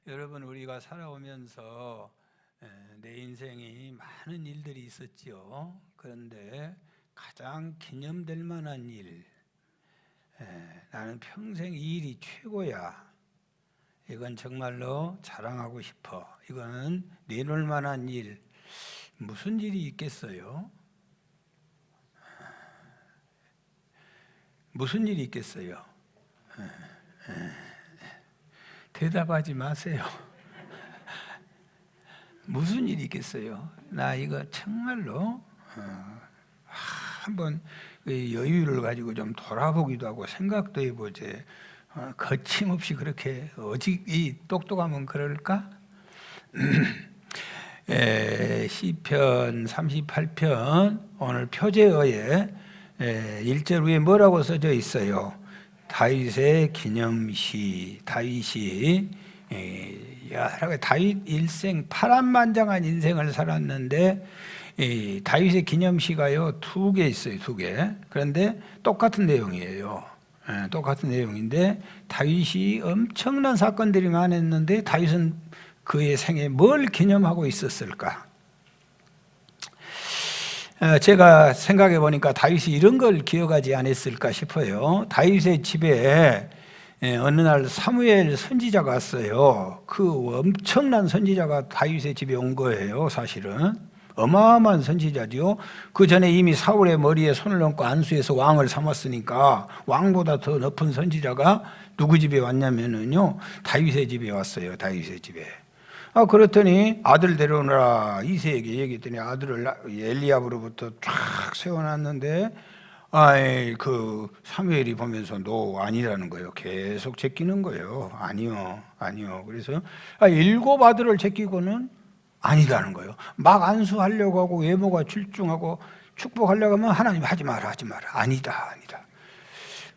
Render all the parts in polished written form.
여러분, 우리가 살아오면서 내 인생이 많은 일들이 있었지요. 그런데 가장 기념될 만한 일, 나는 평생 이 일이 최고야, 이건 정말로 자랑하고 싶어, 이거는 내놓을 만한 일, 무슨 일이 있겠어요? 무슨 일이 있겠어요? 대답하지 마세요. 무슨 일이 있겠어요? 나 이거 정말로 한번 여유를 가지고 좀 돌아보기도 하고 생각도 해보지. 거침없이 그렇게 이 똑똑하면 그럴까? 시편 38편 오늘 표제어에 1절 위에 뭐라고 써져 있어요? 다윗의 기념시. 다윗이 다윗 일생 파란만장한 인생을 살았는데 다윗의 기념시가요 2개 있어요. 2개. 그런데 똑같은 내용이에요. 똑같은 내용인데 다윗이 엄청난 사건들이 많았는데 다윗은 그의 생에 뭘 기념하고 있었을까? 제가 생각해 보니까 다윗이 이런 걸 기억하지 않았을까 싶어요. 다윗의 집에 어느 날 사무엘 선지자가 왔어요. 그 엄청난 선지자가 다윗의 집에 온 거예요. 사실은 어마어마한 선지자죠. 그 전에 이미 사울의 머리에 손을 얹고 안수해서 왕을 삼았으니까 왕보다 더 높은 선지자가 누구 집에 왔냐면요, 다윗의 집에 왔어요. 다윗의 집에. 그렇더니 아들 데려오너라 이새에게 얘기했더니 아들을 엘리압으로부터 쫙 세워놨는데 그 사무엘이 보면서 너 아니라는 거예요. 계속 제끼는 거예요. 아니요. 그래서 7 아들을 제끼고는 아니다는 거예요. 막 안수하려고 하고 외모가 출중하고 축복하려고 하면 하나님 하지 마라. 아니다.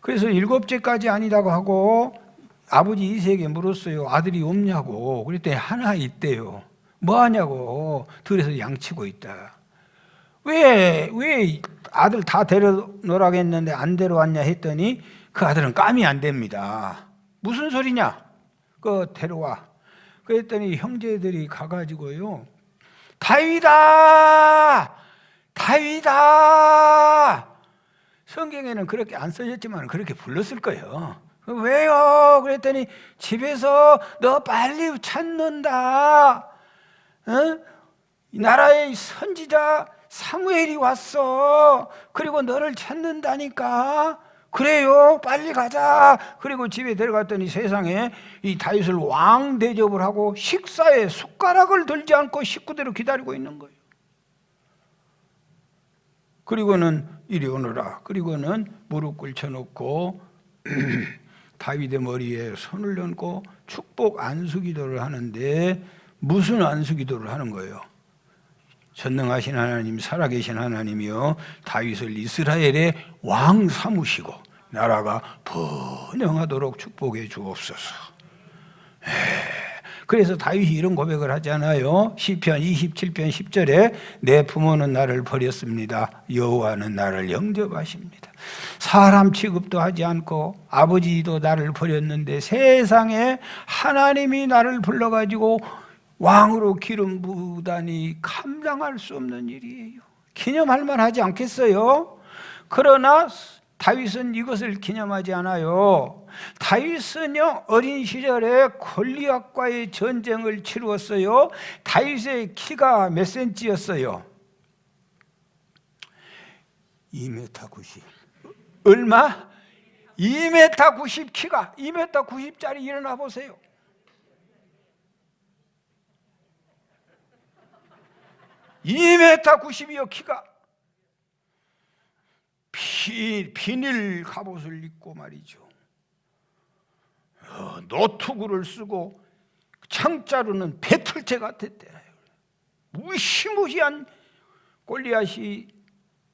그래서 7째까지 아니다고 하고 아버지 이새에게 물었어요. 아들이 없냐고. 그랬더니 하나 있대요. 뭐 하냐고. 들에서 양치고 있다. 왜 아들 다 데려놓으라고 했는데 안 데려왔냐 했더니 그 아들은 감이 안 됩니다. 무슨 소리냐? 그거 데려와. 그랬더니 형제들이 가가지고요, 다윗아! 성경에는 그렇게 안 써졌지만 그렇게 불렀을 거예요. 왜요? 그랬더니 집에서 너 빨리 찾는다. 나라의 선지자 사무엘이 왔어. 그리고 너를 찾는다니까. 그래요, 빨리 가자. 그리고 집에 들어갔더니 세상에 이 다윗을 왕 대접을 하고 식사에 숟가락을 들지 않고 식구대로 기다리고 있는 거예요. 그리고는 이리 오너라. 그리고는 무릎 꿇혀놓고 다윗의 머리에 손을 얹고 축복 안수기도를 하는데, 무슨 안수기도를 하는 거예요? 전능하신 하나님, 살아계신 하나님이요, 다윗을 이스라엘의 왕 삼으시고 나라가 번영하도록 축복해 주옵소서. 그래서 다윗이 이런 고백을 하잖아요. 시편 27편 10절에 내 부모는 나를 버렸습니다. 여호와는 나를 영접하십니다. 사람 취급도 하지 않고 아버지도 나를 버렸는데 세상에 하나님이 나를 불러가지고 왕으로 기름 부다니 감당할 수 없는 일이에요. 기념할 만하지 않겠어요? 그러나 다윗은 이것을 기념하지 않아요. 다윗은요, 어린 시절에 골리앗과의 전쟁을 치루었어요. 다윗의 키가 몇 센치였어요? 2m 90. 얼마? 2m 90 키가. 2m 90짜리 일어나 보세요. (2m 90이요) 키가. 비닐 갑옷을 입고 말이죠, 노트구를 쓰고 창자루는 배틀체 같았대. 무시무시한 골리앗이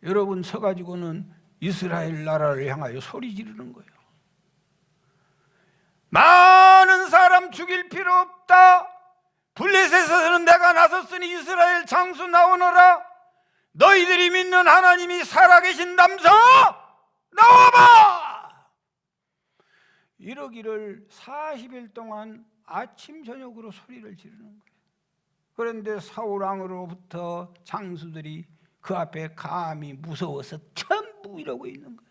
여러분 서가지고는 이스라엘 나라를 향하여 소리 지르는 거예요. 많은 사람 죽일 필요 없다. 블레셋에서는 내가 나섰으니 이스라엘 장수 나오너라. 너희들이 믿는 하나님이 살아계신다면서 나와봐. 이러기를 40일 동안 아침 저녁으로 소리를 지르는 거예요. 그런데 사울 왕으로부터 장수들이 그 앞에 감히 무서워서 전부 이러고 있는 거예요.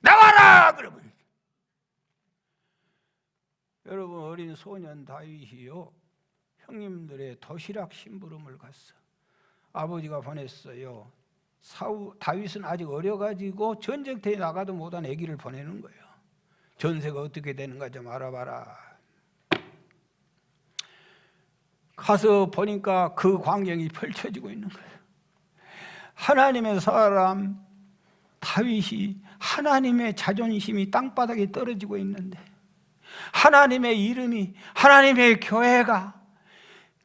나와라! 그러면 여러분, 어린 소년 다윗이요, 형님들의 도시락 심부름을 갔어. 아버지가 보냈어요. 다윗은 아직 어려가지고 전쟁터에 나가도 못한 아기를 보내는 거예요. 전세가 어떻게 되는가 좀 알아봐라. 가서 보니까 그 광경이 펼쳐지고 있는 거예요. 하나님의 사람 다윗이 하나님의 자존심이 땅바닥에 떨어지고 있는데, 하나님의 이름이, 하나님의 교회가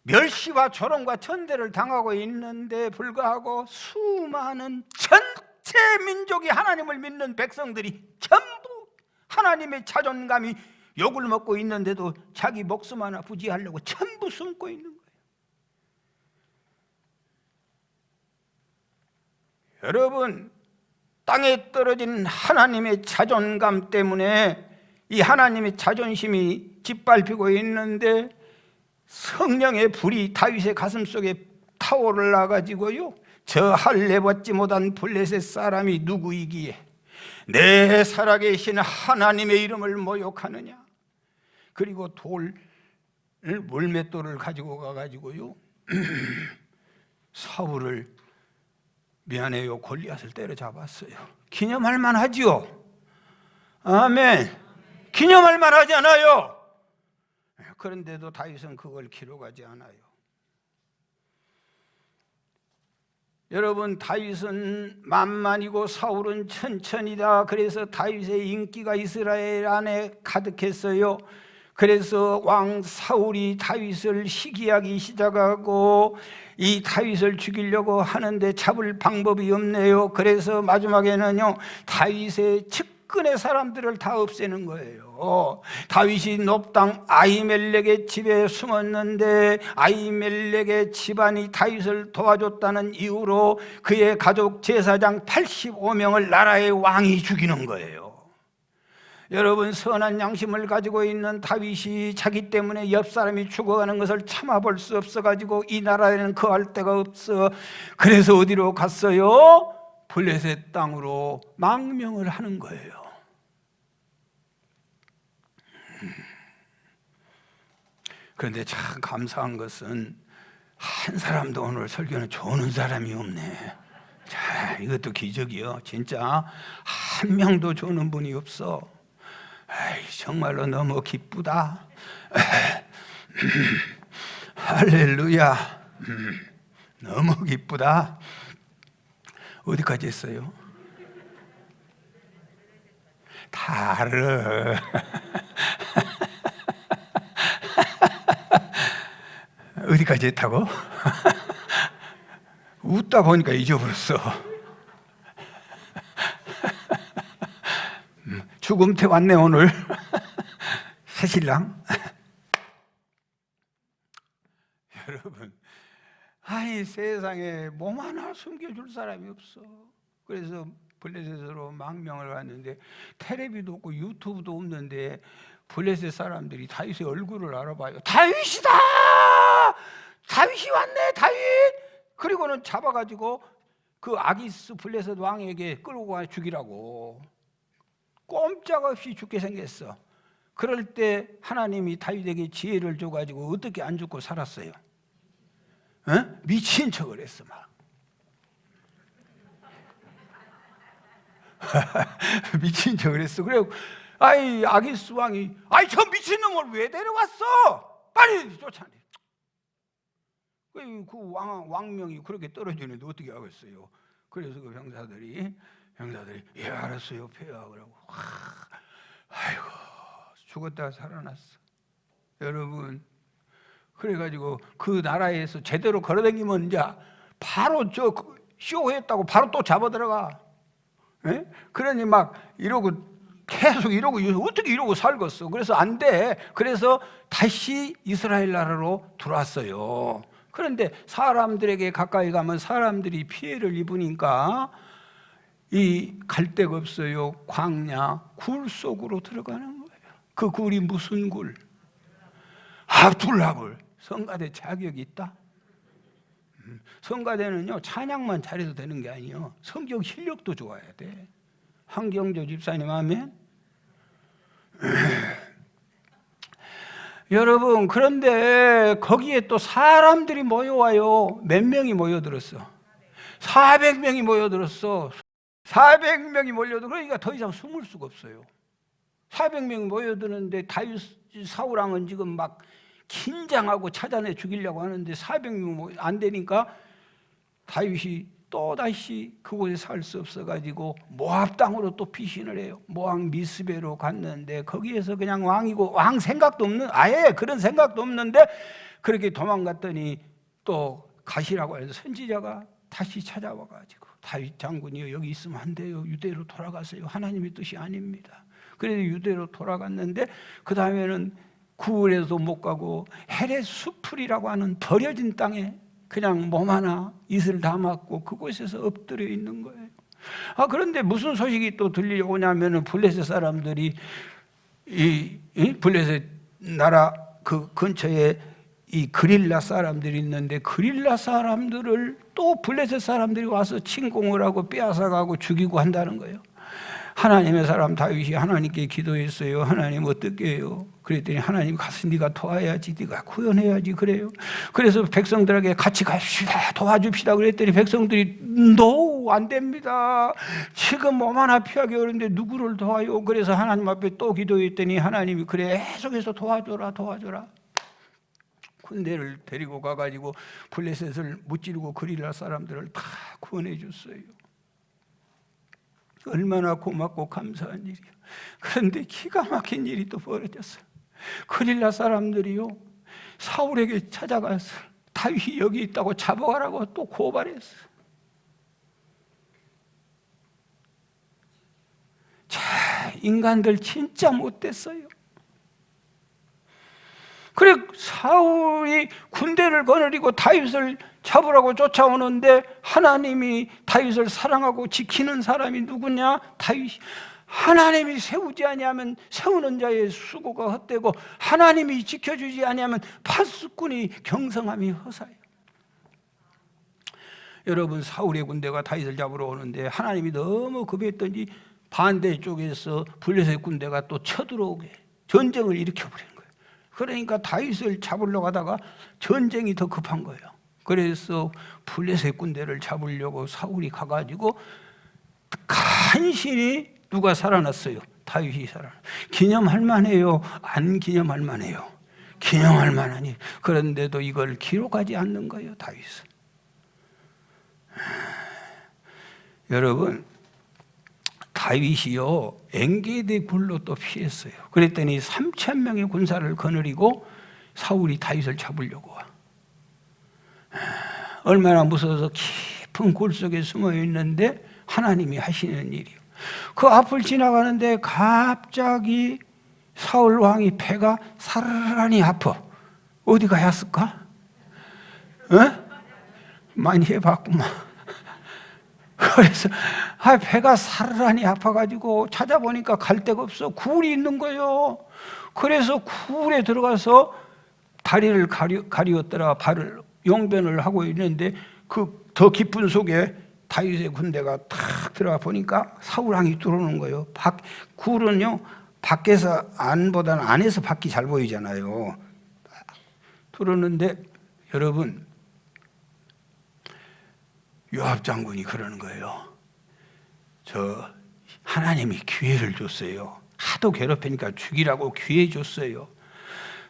멸시와 조롱과 천대를 당하고 있는데 불구하고 수많은 전체 민족이 하나님을 믿는 백성들이 전부 하나님의 자존감이 욕을 먹고 있는데도 자기 목숨 하나 부지하려고 전부 숨고 있는 거예요. 여러분, 땅에 떨어진 하나님의 자존감 때문에 이 하나님의 자존심이 짓밟히고 있는데, 성령의 불이 다윗의 가슴 속에 타오르라 가지고요, 저 할례 받지 못한 블레셋 사람이 누구이기에 내 살아계신 하나님의 이름을 모욕하느냐. 그리고 물맷돌을 가지고 가가지고요 사울을, 미안해요, 골리앗을 때려잡았어요. 기념할 만하지요? 아멘. 기념할 만하지 않아요? 그런데도 다윗은 그걸 기록하지 않아요. 여러분, 다윗은 만만이고 사울은 천천이다. 그래서 다윗의 인기가 이스라엘 안에 가득했어요. 그래서 왕 사울이 다윗을 시기하기 시작하고 이 다윗을 죽이려고 하는데 잡을 방법이 없네요. 그래서 마지막에는요, 다윗의 측근의 사람들을 다 없애는 거예요. 다윗이 놉당 아히멜렉의 집에 숨었는데 아히멜렉의 집안이 다윗을 도와줬다는 이유로 그의 가족 제사장 85명을 나라의 왕이 죽이는 거예요. 여러분, 선한 양심을 가지고 있는 다윗이 자기 때문에 옆 사람이 죽어가는 것을 참아볼 수 없어가지고 이 나라에는 거할 데가 없어. 그래서 어디로 갔어요? 블레셋 땅으로 망명을 하는 거예요. 그런데 참 감사한 것은 한 사람도 오늘 설교는 조는 사람이 없네. 자, 이것도 기적이요. 진짜 한 명도 조는 분이 없어. 아이, 정말로 너무 기쁘다. 할렐루야. 너무 기쁘다. 어디까지 했어요? 다 알아. 어디까지 했다고? 웃다 보니까 잊어버렸어. 죽음태 왔네 오늘. 새신랑. 여러분, 아니 세상에 몸 하나 숨겨줄 사람이 없어. 그래서 블레셋으로 망명을 갔는데 텔레비도 없고 유튜브도 없는데 블레셋 사람들이 다윗의 얼굴을 알아봐요. 다윗이다! 다윗이 왔네, 다윗! 그리고는 잡아가지고 그 아기스 블레셋 왕에게 끌고 가 죽이라고. 꼼짝없이 죽게 생겼어. 그럴 때 하나님이 다윗에게 지혜를 줘가지고 어떻게 안 죽고 살았어요? 미친 척을 했어 막. 미친 척을 했어. 그래, 아이 아기스 왕이 아이 저 미친 놈을 왜 데려왔어? 빨리 쫓아내. 그 왕명이 그렇게 떨어지는데 어떻게 하겠어요? 그래서 그 병사들이 예 알았어요 폐하 그러고 아이고 죽었다가 살아났어. 여러분, 그래가지고 그 나라에서 제대로 걸어다니면 이제 바로 저 쇼했다고 바로 또 잡아 들어가. 예? 그러니 막 이러고 계속 이러고 어떻게 이러고 살겠어. 그래서 안 돼. 그래서 다시 이스라엘 나라로 들어왔어요. 그런데 사람들에게 가까이 가면 사람들이 피해를 입으니까 이 갈 데가 없어요. 광야 굴 속으로 들어가는 거예요. 그 굴이 무슨 굴? 압둘랍을 성가대 자격이 있다? 성가대는요 찬양만 잘해도 되는 게 아니에요. 성경 실력도 좋아야 돼. 한경조 집사님 아멘. 여러분 그런데 거기에 또 사람들이 모여와요. 몇 명이 모여들었어? 400명이 모여들었어. 400명이 몰려도 그러니까 더 이상 숨을 수가 없어요. 400명이 모여드는데 다윗 사울왕은 지금 막 긴장하고 찾아내 죽이려고 하는데 400명 안 되니까 다윗이 또다시 그곳에 살 수 없어가지고 모압 땅으로 또 피신을 해요. 모압 미스베로 갔는데 거기에서 그냥 왕이고 왕 생각도 없는, 아예 그런 생각도 없는데 그렇게 도망갔더니 또 가시라고 해서 선지자가 다시 찾아와가지고 다윗 장군이요 여기 있으면 안 돼요. 유대로 돌아가세요. 하나님의 뜻이 아닙니다. 그래서 유대로 돌아갔는데 그 다음에는 구울에도 못 가고 헤레 수풀이라고 하는 버려진 땅에 그냥 몸 하나 이슬 다 맞고 그곳에서 엎드려 있는 거예요. 그런데 무슨 소식이 또 들려오냐면은 블레셋 사람들이 이 블레셋 나라 그 근처에 이 그릴라 사람들이 있는데 그릴라 사람들을 또 블레셋 사람들이 와서 침공을 하고 빼앗아가고 죽이고 한다는 거예요. 하나님의 사람 다윗이 하나님께 기도했어요. 하나님 어떻게 해요? 그랬더니 하나님 가서 네가 도와야지, 네가 구원해야지 그래요. 그래서 백성들에게 같이 갑시다, 도와줍시다 그랬더니 백성들이 no, 안 됩니다. 지금 몸 하나 피하기 어려운데 누구를 도와요? 그래서 하나님 앞에 또 기도했더니 하나님이 그래 계속해서 도와줘라. 군대를 데리고 가가지고 블레셋을 무찌르고 그릴라 사람들을 다 구원해 줬어요. 얼마나 고맙고 감사한 일이야. 그런데 기가 막힌 일이 또 벌어졌어요. 그릴라 사람들이요 사울에게 찾아가서 다윗이 여기 있다고 잡아가라고 또 고발했어. 자, 인간들 진짜 못됐어요. 그래 사울이 군대를 거느리고 다윗을 잡으라고 쫓아오는데 하나님이 다윗을 사랑하고 지키는 사람이 누구냐? 다윗이. 하나님이 세우지 아니하면 세우는 자의 수고가 헛되고 하나님이 지켜주지 아니하면 파수꾼이 경성함이 허사예요. 여러분 사울의 군대가 다윗을 잡으러 오는데 하나님이 너무 급했더니 반대쪽에서 블레셋 군대가 또 쳐들어오게 전쟁을 일으켜버린 거예요. 그러니까 다윗을 잡으려고 하다가 전쟁이 더 급한 거예요. 그래서 블레셋 군대를 잡으려고 사울이 가가지고 간신히 누가 살아났어요? 다윗이 살아났어요. 기념할 만해요? 안 기념할 만해요? 기념할 만하니. 그런데도 이걸 기록하지 않는 거예요, 다윗은. 여러분 다윗이요 엔게디 굴로 또 피했어요. 그랬더니 3,000명의 군사를 거느리고 사울이 다윗을 잡으려고 와. 얼마나 무서워서 깊은 굴 속에 숨어 있는데 하나님이 하시는 일이요. 그 앞을 지나가는데 갑자기 사울 왕이 배가 사르르니 아파. 어디 가였을까? 많이 해봤구만. 그래서 배가 사르르니 아파가지고 찾아보니까 갈 데가 없어. 굴이 있는 거예요. 그래서 굴에 들어가서 다리를 가리웠더라. 발을 용변을 하고 있는데 그 더 깊은 속에 다윗의 군대가 탁 들어가 보니까 사울왕이 들어오는 거예요. 굴은요 밖에서 안보다는 안에서 밖이 잘 보이잖아요. 들어오는데 여러분 요압 장군이 그러는 거예요. 저 하나님이 기회를 줬어요. 하도 괴롭히니까 죽이라고 기회 줬어요.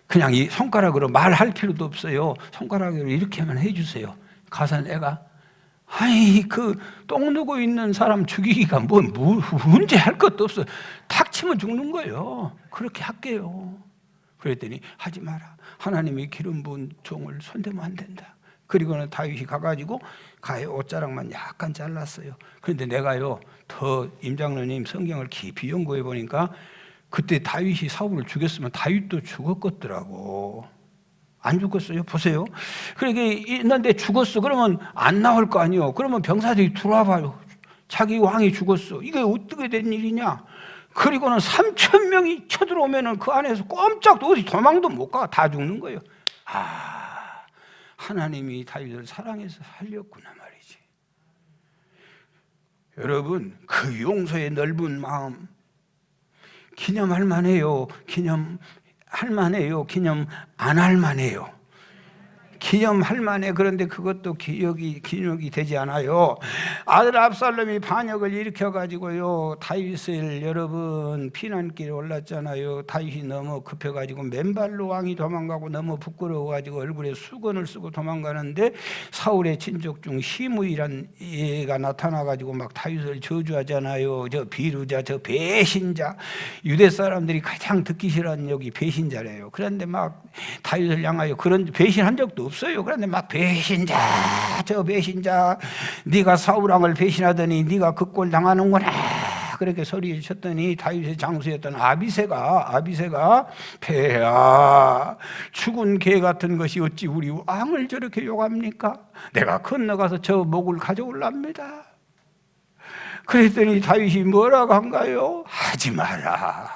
그냥 이 손가락으로 말할 필요도 없어요. 손가락으로 이렇게만 해주세요. 가서 내가 그 똥 누고 있는 사람 죽이기가 문제 할 것도 없어. 탁 치면 죽는 거예요. 그렇게 할게요. 그랬더니 하지 마라. 하나님이 기름 부은 종을 손대면 안 된다. 그리고는 다윗이 가가지고 가해 옷자락만 약간 잘랐어요. 그런데 내가요 더 임장로님 성경을 깊이 연구해 보니까 그때 다윗이 사울을 죽였으면 다윗도 죽었겠더라고. 안 죽었어요? 보세요. 그렇게 있는데 죽었어. 그러면 안 나올 거 아니에요. 그러면 병사들이 들어와 봐요. 자기 왕이 죽었어. 이게 어떻게 된 일이냐? 그리고는 3천 명이 쳐들어오면은 그 안에서 꼼짝도 어디 도망도 못 가. 다 죽는 거예요. 아, 하나님이 다윗을 사랑해서 살렸구나 말이지. 여러분, 그 용서의 넓은 마음 기념할 만해요? 기념할 만해요? 기념 안 할 만해요? 기념할 만해. 그런데 그것도 기억이 되지 않아요. 아들 압살롬이 반역을 일으켜가지고요, 다윗을 여러분 피난길에 올랐잖아요. 다윗이 너무 급해가지고 맨발로 왕이 도망가고 너무 부끄러워가지고 얼굴에 수건을 쓰고 도망가는데 사울의 친족 중 시므이란 애가 나타나가지고 막 다윗을 저주하잖아요. 저 비루자, 저 배신자. 유대 사람들이 가장 듣기 싫어하는 여기 배신자래요. 그런데 막 다윗을 향하여 그런 배신한 적도 없어요. 그런데 막 배신자, 저 배신자, 네가 사울왕을 배신하더니 네가 그 꼴 당하는구나, 그렇게 소리 쳤더니 다윗의 장수였던 아비새가 폐하, 죽은 개 같은 것이 어찌 우리 왕을 저렇게 욕합니까? 내가 건너가서 저 목을 가져올랍니다. 그랬더니 다윗이 뭐라고 한가요? 하지 마라.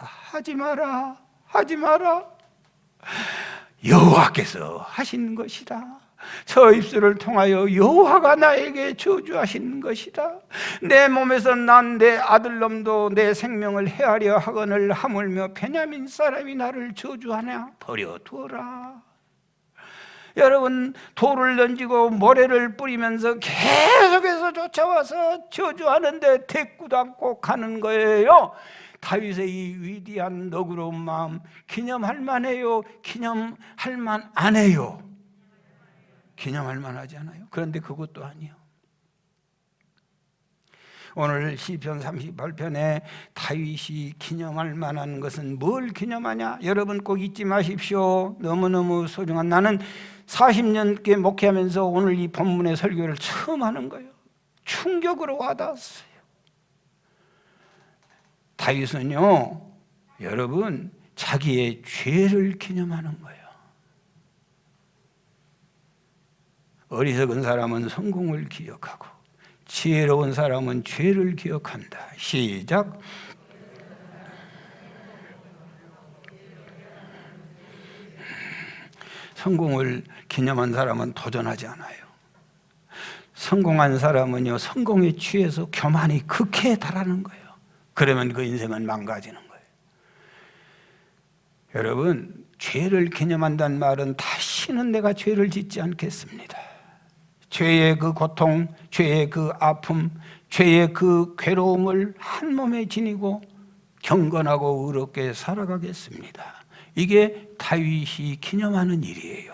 여호와께서 하신 것이다. 저 입술을 통하여 여호와가 나에게 저주하신 것이다. 내 몸에서 난 내 아들놈도 내 생명을 해하려 하거늘 하물며 베냐민 사람이 나를 저주하냐? 버려두어라. 여러분, 돌을 던지고 모래를 뿌리면서 계속해서 쫓아와서 저주하는데 대꾸도 않고 가는 거예요. 다윗의 이 위대한 너그러운 마음 기념할 만해요? 기념할 만 안 해요? 기념할 만하지 않아요? 그런데 그것도 아니에요. 오늘 시편 38편에 다윗이 기념할 만한 것은 뭘 기념하냐? 여러분 꼭 잊지 마십시오. 너무너무 소중한, 나는 40년께 목회하면서 오늘 이 본문의 설교를 처음 하는 거예요. 충격으로 와닿았어요. 다윗은요, 여러분, 자기의 죄를 기념하는 거예요. 어리석은 사람은 성공을 기억하고 지혜로운 사람은 죄를 기억한다. 시작. 성공을 기념한 사람은 도전하지 않아요. 성공한 사람은요, 성공에 취해서 교만이 극해에 달하는 거예요. 그러면 그 인생은 망가지는 거예요. 여러분, 죄를 기념한다는 말은 다시는 내가 죄를 짓지 않겠습니다. 죄의 그 고통, 죄의 그 아픔, 죄의 그 괴로움을 한 몸에 지니고 경건하고 의롭게 살아가겠습니다. 이게 다윗이 기념하는 일이에요.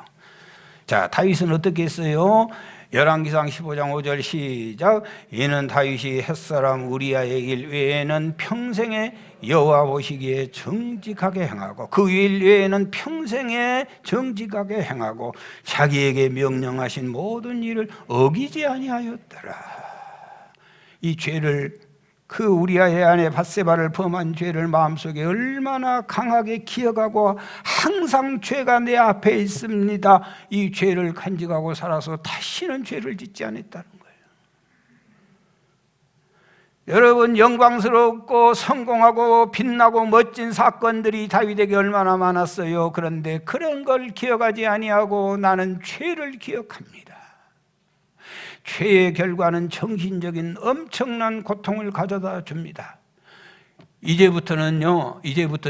자, 다윗은 어떻게 했어요? 열왕기상 15장 5절 시작. 이는 다윗이 햇사람 우리아의 길 외에는 평생에 여호와 보시기에 정직하게 행하고 그 일 외에는 평생에 정직하게 행하고 자기에게 명령하신 모든 일을 어기지 아니하였더라. 이 죄를, 그 우리아의 아내 밧세바를 범한 죄를 마음속에 얼마나 강하게 기억하고 항상 죄가 내 앞에 있습니다. 이 죄를 간직하고 살아서 다시는 죄를 짓지 않았다는 거예요. 여러분, 영광스럽고 성공하고 빛나고 멋진 사건들이 다윗에게 얼마나 많았어요. 그런데 그런 걸 기억하지 아니하고 나는 죄를 기억합니다. 죄의 결과는 정신적인 엄청난 고통을 가져다 줍니다. 이제부터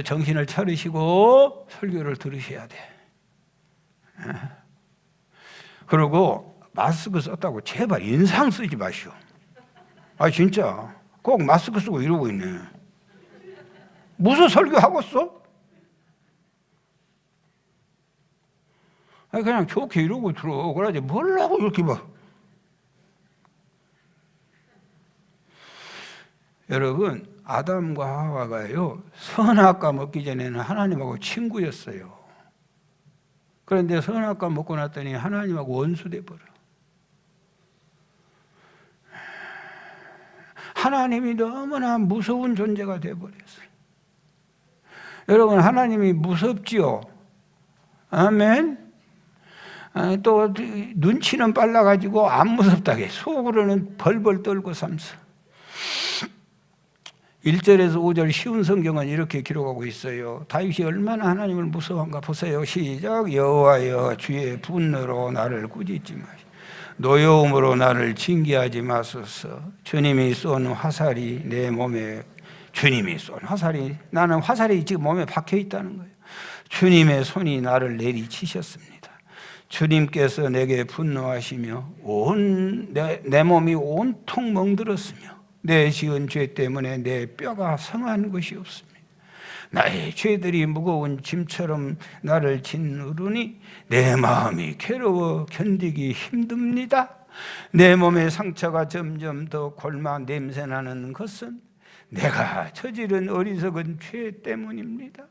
정신을 차리시고 설교를 들으셔야 돼. 그리고 마스크 썼다고 제발 인상 쓰지 마시오. 아, 진짜 꼭 마스크 쓰고 이러고 있네. 무슨 설교하고 있어? 아니, 그냥 좋게 이러고 들어. 그러지 뭘 하고 이렇게 막. 여러분, 아담과 하와가요, 선악과 먹기 전에는 하나님하고 친구였어요. 그런데 선악과 먹고 났더니 하나님하고 원수 돼버려. 하나님이 너무나 무서운 존재가 돼버렸어요. 여러분, 하나님이 무섭지요? 아멘. 또 눈치는 빨라가지고 안 무섭다게 속으로는 벌벌 떨고 삼서. 1절에서 5절 쉬운 성경은 이렇게 기록하고 있어요. 다윗이 얼마나 하나님을 무서워한가 보세요. 시작. 여호와여 주의 분노로 나를 꾸짖지 마시고 노여움으로 나를 징계하지 마소서. 주님이 쏜 화살이 내 몸에, 주님이 쏜 화살이, 나는 화살이 지금 몸에 박혀 있다는 거예요. 주님의 손이 나를 내리치셨습니다. 주님께서 내게 분노하시며 내 몸이 온통 멍들었으며 내 지은 죄 때문에 내 뼈가 성한 것이 없습니다. 나의 죄들이 무거운 짐처럼 나를 짓누르니 내 마음이 괴로워 견디기 힘듭니다. 내 몸의 상처가 점점 더 골마 냄새나는 것은 내가 저지른 어리석은 죄 때문입니다.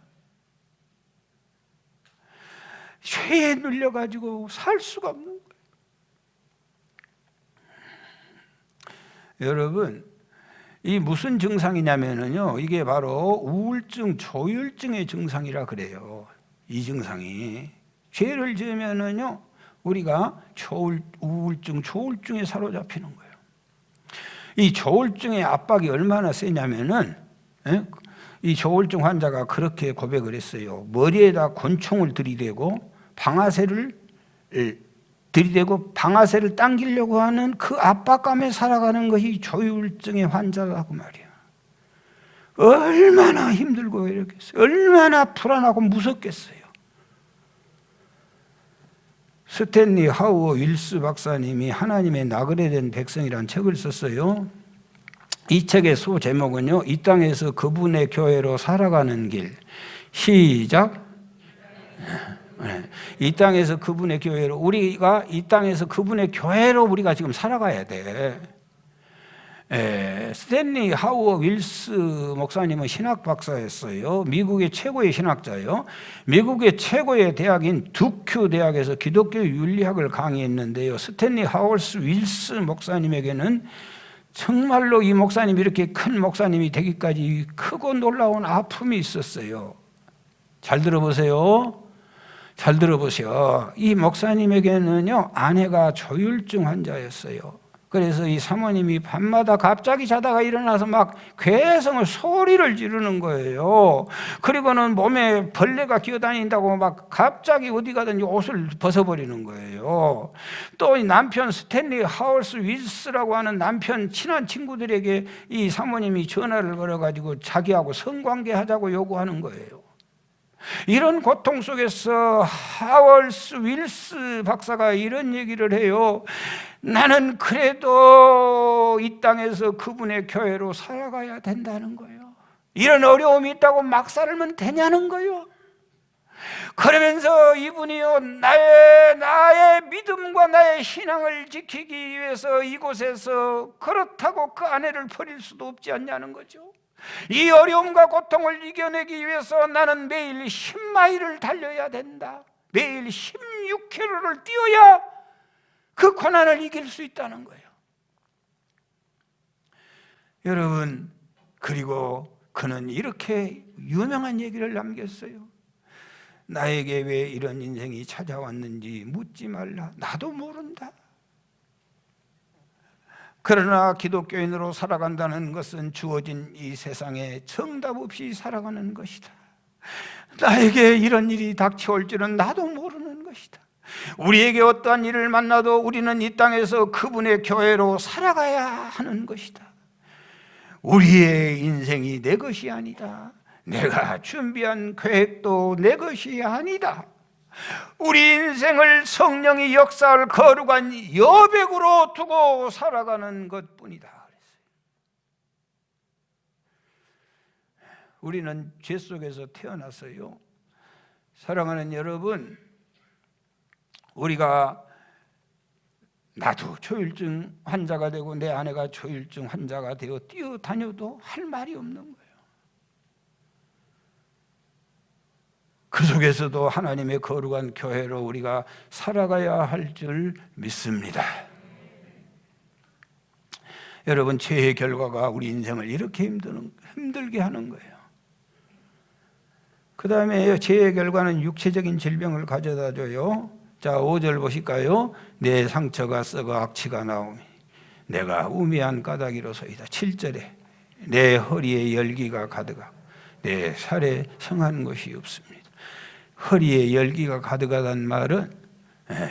죄에 눌려가지고 살 수가 없는 거예요. 여러분, 이 무슨 증상이냐면요, 이게 바로 우울증, 조울증의 증상이라 그래요. 이 증상이 죄를 지으면은요, 우리가 우울증, 조울증에 사로잡히는 거예요. 이 조울증의 압박이 얼마나 세냐면은, 이 조울증 환자가 그렇게 고백을 했어요. 머리에다 권총을 들이대고 방아쇠를 당기려고 하는 그 압박감에 살아가는 것이 조울증의 환자라고 말이야. 얼마나 힘들고 외롭겠어요. 얼마나 불안하고 무섭겠어요. 스탠리 하우어 윌스 박사님이 하나님의 나그네된 백성이라는 책을 썼어요. 이 책의 소제목은요, 이 땅에서 그분의 교회로 살아가는 길. 시작. 이 땅에서 그분의 교회로, 우리가 이 땅에서 그분의 교회로 우리가 지금 살아가야 돼. 스탠리 하우어 윌스 목사님은 신학 박사였어요. 미국의 최고의 신학자예요. 미국의 최고의 대학인 두큐 대학에서 기독교 윤리학을 강의했는데요. 스탠리 하우어 윌스 목사님에게는 정말로 이 목사님이 이렇게 큰 목사님이 되기까지 크고 놀라운 아픔이 있었어요. 잘 들어보세요. 잘 들어보세요. 이 목사님에게는요, 아내가 조울증 환자였어요. 그래서 이 사모님이 밤마다 갑자기 자다가 일어나서 막 괴성을, 소리를 지르는 거예요. 그리고는 몸에 벌레가 기어다닌다고 막 갑자기 어디 가든지 옷을 벗어버리는 거예요. 또 이 남편 스탠리 하우스 윌스라고 하는 남편 친한 친구들에게 이 사모님이 전화를 걸어가지고 자기하고 성관계하자고 요구하는 거예요. 이런 고통 속에서 하월스 윌스 박사가 이런 얘기를 해요. 나는 그래도 이 땅에서 그분의 교회로 살아가야 된다는 거예요. 이런 어려움이 있다고 막 살면 되냐는 거예요. 그러면서 이분이요, 나의 믿음과 나의 신앙을 지키기 위해서 이곳에서 그렇다고 그 아내를 버릴 수도 없지 않냐는 거죠. 이 어려움과 고통을 이겨내기 위해서 나는 매일 10마일을 달려야 된다. 매일 16km를 뛰어야 그 고난을 이길 수 있다는 거예요. 여러분, 그리고 그는 이렇게 유명한 얘기를 남겼어요. 나에게 왜 이런 인생이 찾아왔는지 묻지 말라. 나도 모른다. 그러나 기독교인으로 살아간다는 것은 주어진 이 세상에 정답 없이 살아가는 것이다. 나에게 이런 일이 닥쳐올 줄은 나도 모르는 것이다. 우리에게 어떠한 일을 만나도 우리는 이 땅에서 그분의 교회로 살아가야 하는 것이다. 우리의 인생이 내 것이 아니다. 내가 준비한 계획도 내 것이 아니다. 우리 인생을 성령이 역사할 거룩한 여백으로 두고 살아가는 것뿐이다. 우리는 죄 속에서 태어났어요. 사랑하는 여러분, 우리가 나도 조울증 환자가 되고 내 아내가 조울증 환자가 되어 뛰어다녀도 할 말이 없는 거예요. 그 속에서도 하나님의 거룩한 교회로 우리가 살아가야 할 줄 믿습니다. 여러분, 죄의 결과가 우리 인생을 이렇게 힘들게 하는 거예요. 그 다음에 죄의 결과는 육체적인 질병을 가져다 줘요. 자, 5절 보실까요? 내 상처가 썩어 악취가 나오니 내가 우미한 까닭이로소이다. 7절에 내 허리에 열기가 가득하고 내 살에 성한 것이 없습니다. 허리에 열기가 가득하다는 말은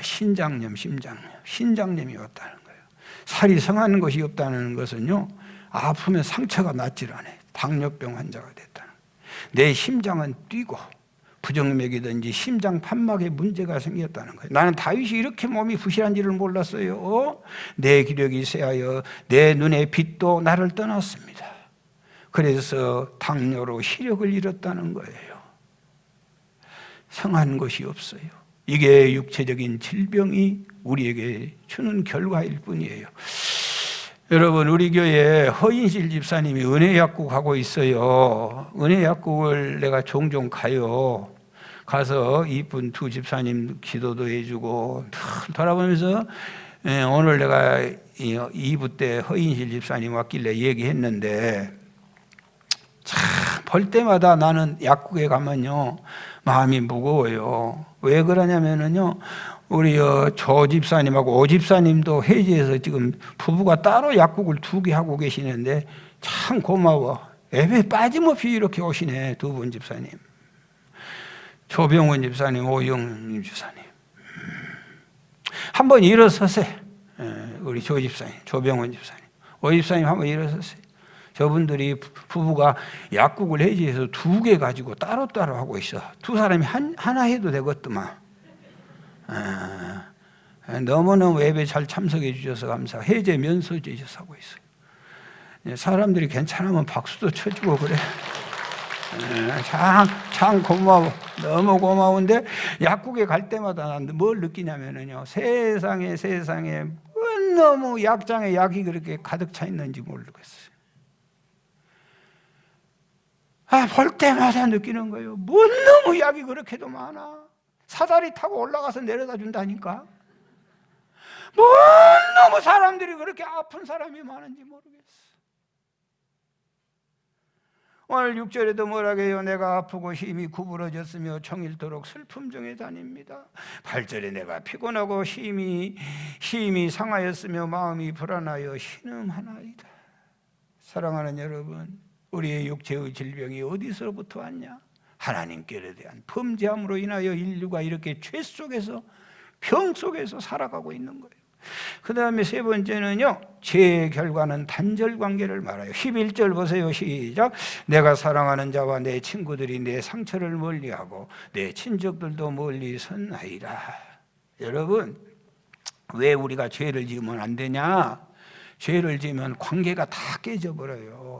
신장염, 신장염이 왔다는 거예요. 살이 성하는 것이 없다는 것은요, 아프면 상처가 낫질 않아요. 당뇨병 환자가 됐다는 거예요. 내 심장은 뛰고 부정맥이든지 심장 판막에 문제가 생겼다는 거예요. 나는 다윗이 이렇게 몸이 부실한지를 몰랐어요. 내 기력이 쇠하여 내 눈의 빛도 나를 떠났습니다. 그래서 당뇨로 시력을 잃었다는 거예요. 성한 것이 없어요. 이게 육체적인 질병이 우리에게 주는 결과일 뿐이에요. 여러분, 우리 교회에 허인실 집사님이 은혜약국 하고 있어요. 은혜약국을 내가 종종 가요. 가서 이쁜 두 집사님 기도도 해주고 돌아보면서 오늘 내가 2부 때 허인실 집사님 왔길래 얘기했는데, 참 볼 때마다 나는 약국에 가면요 마음이 무거워요. 왜 그러냐면은요, 우리 조 집사님하고 오 집사님도 해지에서 지금 부부가 따로 약국을 2개 하고 계시는데 참 고마워. 예배 빠짐없이 이렇게 오시네. 두 분 집사님, 조병원 집사님, 오영님 집사님. 한번 일어서세요. 우리 조 집사님, 조병원 집사님, 오 집사님 한번 일어서세요. 저분들이 부부가 약국을 해지해서 2개 가지고 따로따로 하고 있어. 두 사람이 하나 해도 되겠더만. 너무너무 예배 잘 참석해 주셔서 감사. 해제 면소제 하고 있어요. 사람들이 괜찮으면 박수도 쳐주고 그래. 참 고마워. 너무 고마운데 약국에 갈 때마다 난 뭘 느끼냐면요, 세상에 너무 약장에 약이 그렇게 가득 차 있는지 모르겠어요. 볼 때마다 느끼는 거예요. 뭔 너무 약이 그렇게도 많아. 사다리 타고 올라가서 내려다 준다니까. 뭔 너무 사람들이 그렇게 아픈 사람이 많은지 모르겠어. 오늘 6절에도 뭐라고 해요? 내가 아프고 힘이 구부러졌으며 종일토록 슬픔 중에 다닙니다. 8절에 내가 피곤하고 힘이 상하였으며 마음이 불안하여 신음하나이다. 사랑하는 여러분, 우리의 육체의 질병이 어디서부터 왔냐? 하나님께 대한 범죄함으로 인하여 인류가 이렇게 죄 속에서, 병 속에서 살아가고 있는 거예요. 그 다음에 세 번째는요, 죄의 결과는 단절 관계를 말해요. 11절 보세요. 시작. 내가 사랑하는 자와 내 친구들이 내 상처를 멀리하고 내 친족들도 멀리 선하이다. 여러분, 왜 우리가 죄를 지으면 안 되냐? 죄를 지으면 관계가 다 깨져버려요.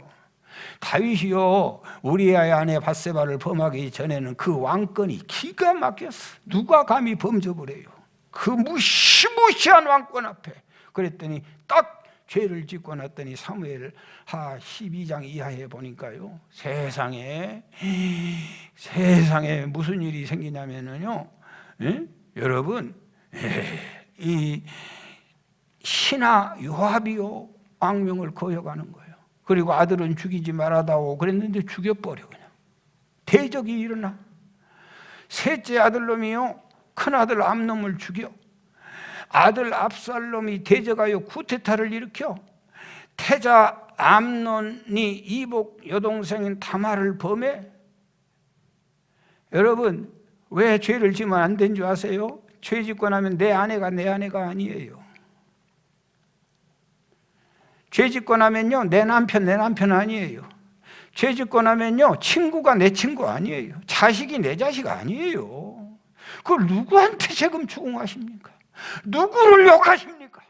다윗이요, 우리아의 아내 밧세바를 범하기 전에는 그 왕권이 기가 막혔어. 누가 감히 범접을 해요? 그 무시무시한 왕권 앞에. 그랬더니 딱 죄를 짓고 났더니 사무엘 하 12장 이하에 보니까요, 세상에 무슨 일이 생기냐면요, 여러분, 이 신하 요압이요 왕명을 거역하는 거예요. 그리고 아들은 죽이지 말아다오 그랬는데 죽여버려. 그냥 대적이 일어나. 셋째 아들놈이요, 큰아들 암놈을 죽여. 아들 압살롬이 대적하여 쿠데타를 일으켜 태자 암논이 이복 여동생인 다말을 범해. 여러분, 왜 죄를 지으면 안 된 줄 아세요? 죄 짓고 나면 내 아내가 아니에요. 죄 짓고 나면요, 내 남편 아니에요. 죄 짓고 나면요, 친구가 내 친구 아니에요. 자식이 내 자식 아니에요. 그걸 누구한테 세금 추궁하십니까? 누구를 욕하십니까?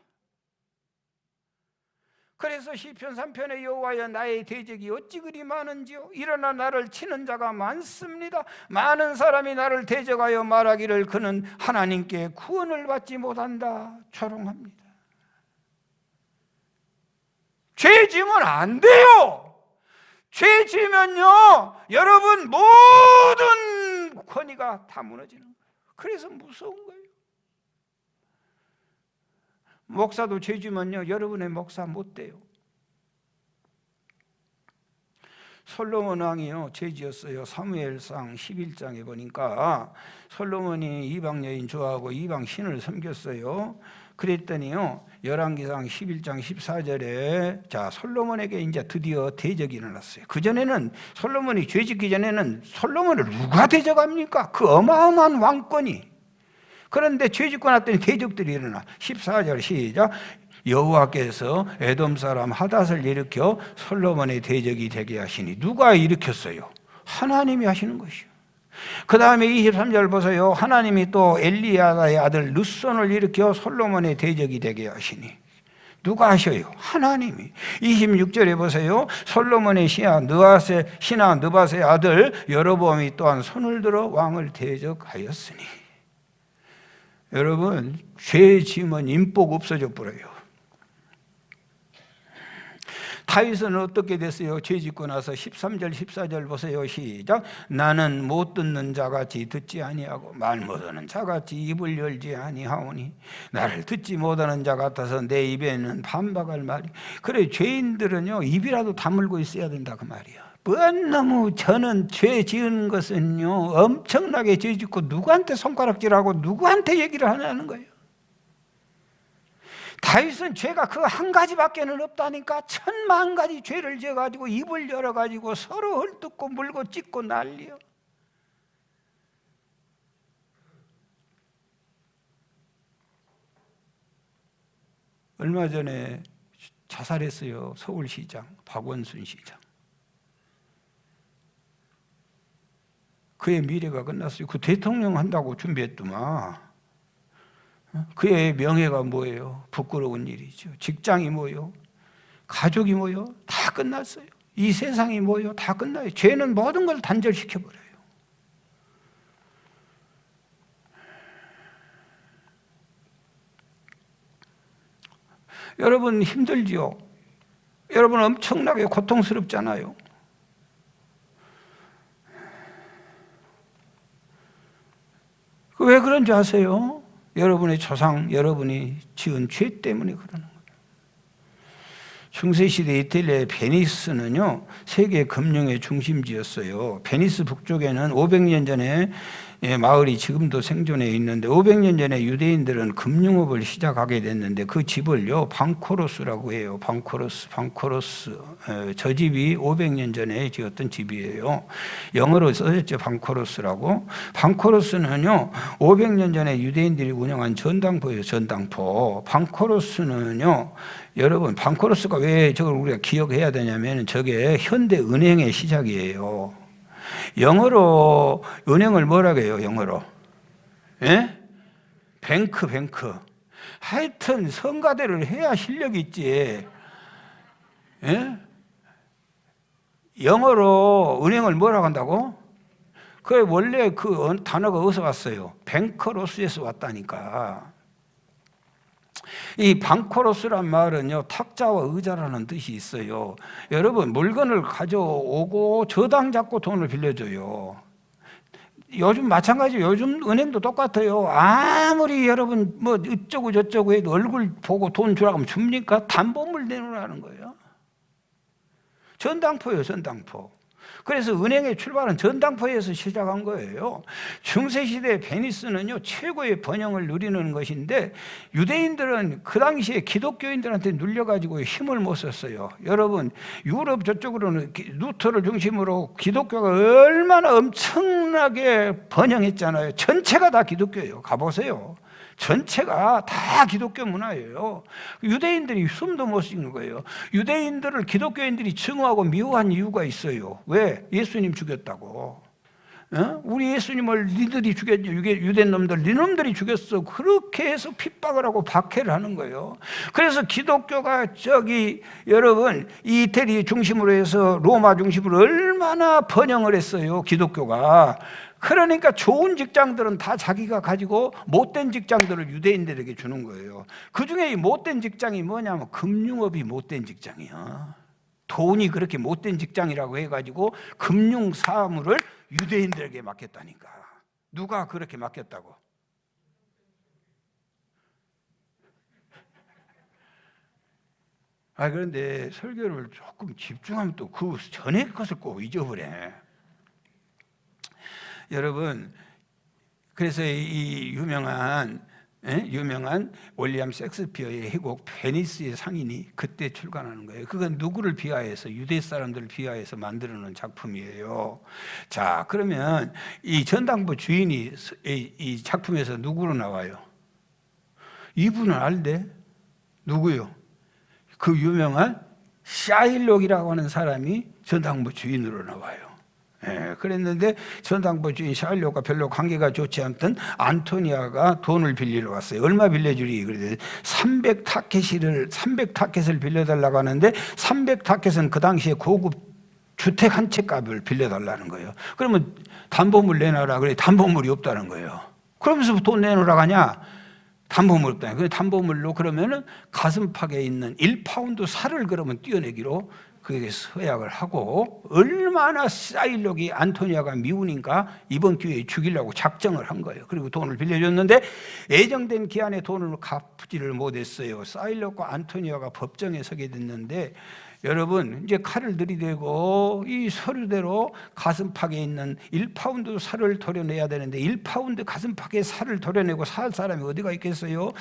그래서 시편 3편에 여호와여 나의 대적이 어찌 그리 많은지요? 일어나 나를 치는 자가 많습니다. 많은 사람이 나를 대적하여 말하기를 그는 하나님께 구원을 받지 못한다. 조롱합니다. 죄 지으면 안 돼요. 죄 지으면요, 여러분 모든 권위가 다 무너지는 거예요. 그래서 무서운 거예요. 목사도 죄 지으면요, 여러분의 목사 못 돼요. 솔로몬 왕이요 죄지었어요. 사무엘상 11장에 보니까 솔로몬이 이방 여인 좋아하고 이방 신을 섬겼어요. 그랬더니요 열왕기상 11장 14절에 자 솔로몬에게 이제 드디어 대적이 일어났어요. 그전에는 솔로몬이 죄짓기 전에는 솔로몬을 누가 대적합니까? 그 어마어마한 왕권이. 그런데 죄짓고 났더니 대적들이 일어나. 14절 시작. 여호와께서 에돔 사람 하닷을 일으켜 솔로몬의 대적이 되게 하시니. 누가 일으켰어요? 하나님이 하시는 것이요. 그 다음에 23절 보세요. 하나님이 또 엘리야다의 아들 르손을 일으켜 솔로몬의 대적이 되게 하시니. 누가 하셔요? 하나님이. 26절에 보세요. 솔로몬의 신하 느밧의 아들 여로보암이 또한 손을 들어 왕을 대적하였으니. 여러분, 죄 지으면 인복 없어져 버려요. 다윗은 어떻게 됐어요? 죄 짓고 나서 13절 14절 보세요. 시작. 나는 못 듣는 자같이 듣지 아니하고 말 못하는 자같이 입을 열지 아니하오니 나를 듣지 못하는 자 같아서 내 입에는 반박할 말이. 그래, 죄인들은요 입이라도 다물고 있어야 된다 그 말이야. 너무 저는 죄 지은 것은요 엄청나게 죄 짓고 누구한테 손가락질하고 누구한테 얘기를 하냐는 거예요. 다윗은 죄가 그 한 가지밖에는 없다니까. 10,000,000가지 죄를 지어가지고 입을 열어가지고 서로 헐뜯고 물고 찢고 난리요. 얼마 전에 자살했어요. 서울시장 박원순 시장. 그의 미래가 끝났어요. 그 대통령 한다고 준비했더만. 그의 명예가 뭐예요? 부끄러운 일이죠. 직장이 뭐예요? 가족이 뭐예요? 다 끝났어요. 이 세상이 뭐예요? 다 끝나요. 죄는 모든 걸 단절시켜버려요. 여러분 힘들지요? 여러분 엄청나게 고통스럽잖아요. 왜 그런지 아세요? 여러분의 조상, 여러분이 지은 죄 때문에 그러는 거예요. 중세시대 이탈리아의 베니스는요 세계 금융의 중심지였어요. 베니스 북쪽에는 500년 전에 마을이 지금도 생존해 있는데 500년 전에 유대인들은 금융업을 시작하게 됐는데 그 집을요 방코로스라고 해요. 방코로스. 저 집이 500년 전에 지었던 집이에요. 영어로 써졌죠. 방코로스라고. 방코로스는요 500년 전에 유대인들이 운영한 전당포예요. 전당포. 방코로스는요 여러분 방코로스가 왜 저걸 우리가 기억해야 되냐면 저게 현대 은행의 시작이에요. 영어로 은행을 뭐라고 해요? 영어로 예? 뱅크. 하여튼 성가대를 해야 실력이 있지. 예? 영어로 은행을 뭐라고 한다고? 그 원래 그 단어가 어디서 왔어요? 뱅커로스에서 왔다니까. 이 방코로스란 말은요 탁자와 의자라는 뜻이 있어요. 여러분 물건을 가져오고 저당 잡고 돈을 빌려줘요. 요즘 마찬가지예요. 요즘 은행도 똑같아요. 아무리 여러분 뭐 어쩌고 저쩌고 해도 얼굴 보고 돈 주라고 하면 줍니까? 담보물 내놓으라는 거예요. 전당포예요. 전당포. 그래서 은행의 출발은 전당포에서 시작한 거예요. 중세시대 베니스는요 최고의 번영을 누리는 것인데 유대인들은 그 당시에 기독교인들한테 눌려가지고 힘을 못 썼어요. 여러분 유럽 저쪽으로는 루터를 중심으로 기독교가 얼마나 엄청나게 번영했잖아요. 전체가 다 기독교예요. 가보세요. 전체가 다 기독교 문화예요. 유대인들이 숨도 못 쉬는 거예요. 유대인들을 기독교인들이 증오하고 미워한 이유가 있어요. 왜? 예수님 죽였다고. 우리 예수님을 니들이 죽였냐? 유대인 놈들, 니놈들이 죽였어. 그렇게 해서 핍박을 하고 박해를 하는 거예요. 그래서 기독교가 여러분 이태리 중심으로 해서 로마 중심으로 얼마나 번영을 했어요. 기독교가. 그러니까 좋은 직장들은 다 자기가 가지고 못된 직장들을 유대인들에게 주는 거예요. 그중에 이 못된 직장이 뭐냐면 금융업이 못된 직장이야. 돈이 그렇게 못된 직장이라고 해가지고 금융 사무를 유대인들에게 맡겼다니까. 누가 그렇게 맡겼다고? 그런데 설교를 조금 집중하면 또 그 전에 것을 꼭 잊어버려. 여러분, 그래서 이 유명한 윌리엄 셰익스피어의 희곡 베니스의 상인이 그때 출간하는 거예요. 그건 누구를 비하해서, 유대 사람들을 비하해서 만들어 놓은 작품이에요. 자, 그러면 이 전당포 주인이 이 작품에서 누구로 나와요? 이분은 알대? 누구요? 그 유명한 샤일록이라고 하는 사람이 전당포 주인으로 나와요. 그랬는데 전당포 주인 샤일록과 별로 관계가 좋지 않던 안토니아가 돈을 빌리러 왔어요. 얼마 빌려주리? 그랬더니 300타켓을 빌려달라고 하는데 300타켓은 그 당시에 고급 주택 한 채 값을 빌려달라는 거예요. 그러면 담보물 내놔라. 그래, 담보물이 없다는 거예요. 그러면서 돈 내놓으라고 하냐? 담보물 없다. 그 담보물로 그러면은 가슴팍에 있는 1파운드 살을 그러면 떼어내기로 그에게 서약을 하고, 얼마나 샤일록이 안토니아가 미우니까 이번 기회에 죽이려고 작정을 한 거예요. 그리고 돈을 빌려줬는데 예정된 기한에 돈을 갚지를 못했어요. 샤일록과 안토니아가 법정에 서게 됐는데, 여러분, 이제 칼을 들이대고 이 서류대로 가슴팍에 있는 1파운드 살을 도려내야 되는데 1파운드 가슴팍에 살을 도려내고 살 사람이 어디가 있겠어요?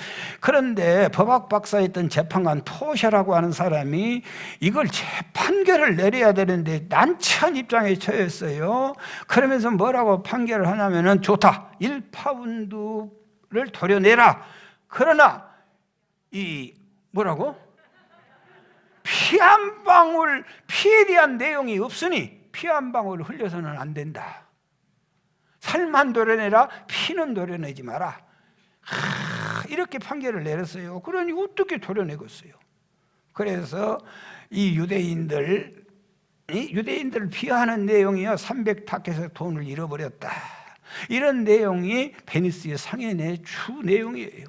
그런데 법학 박사였던 재판관 포샤라고 하는 사람이 이걸 재판결을 내려야 되는데 난처한 입장에 처했어요. 그러면서 뭐라고 판결을 하냐면은, 좋다, 1파운드를 도려내라. 그러나 이 뭐라고? 피 한 방울, 피에 대한 내용이 없으니 피 한 방울 흘려서는 안 된다. 살만 도려내라, 피는 도려내지 마라. 이렇게 판결을 내렸어요. 그러니 어떻게 도려내겠어요? 그래서 이 유대인들을 비하하는 내용이요, 300타켓의 돈을 잃어버렸다. 이런 내용이 베니스의 상인의 주 내용이에요.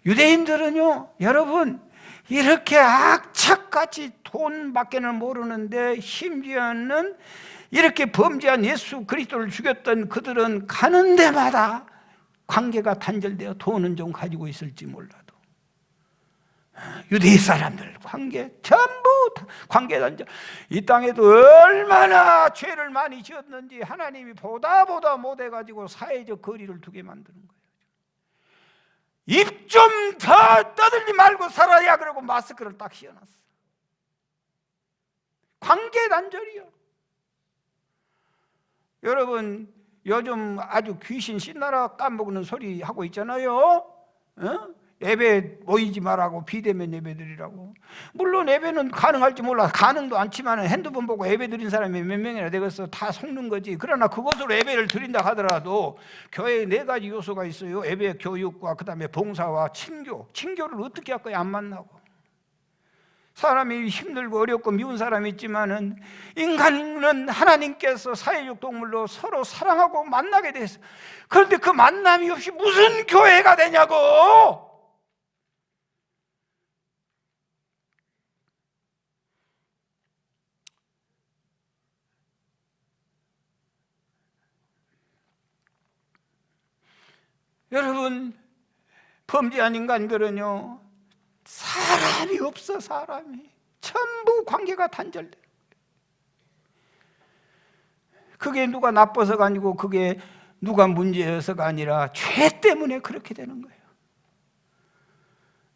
유대인들은요, 여러분, 이렇게 악착같이 돈밖에는 모르는데, 심지어는 이렇게 범죄한 예수 그리스도를 죽였던 그들은 가는 데마다 관계가 단절되어 돈은 좀 가지고 있을지 몰라도 유대 사람들 전부 관계 단절. 이 땅에도 얼마나 죄를 많이 지었는지 하나님이 보다 못해가지고 사회적 거리를 두게 만드는 거예요. 입 좀 더 떠들지 말고 살아야, 그러고 마스크를 딱 씌워놨어. 관계 단절이요. 여러분, 요즘 아주 귀신 신나라 까먹는 소리 하고 있잖아요. 예배 모이지 말라고, 비대면 예배 드리라고. 물론 예배는 가능할지 몰라. 가능도 않지만 핸드폰 보고 예배 드린 사람이 몇 명이나 되겠어. 다 속는 거지. 그러나 그것으로 예배를 드린다 하더라도 교회에 4가지 요소가 있어요. 예배 교육과 그 다음에 봉사와 친교를 어떻게 할 거야? 안 만나고. 사람이 힘들고 어렵고 미운 사람이 있지만은, 인간은 하나님께서 사회적 동물로 서로 사랑하고 만나게 돼 있어. 그런데 그 만남이 없이 무슨 교회가 되냐고. 여러분, 범죄한 인간들은요, 사람이 없어. 사람이 전부 관계가 단절돼. 그게 누가 나빠서가 아니고, 그게 누가 문제여서가 아니라 죄 때문에 그렇게 되는 거예요.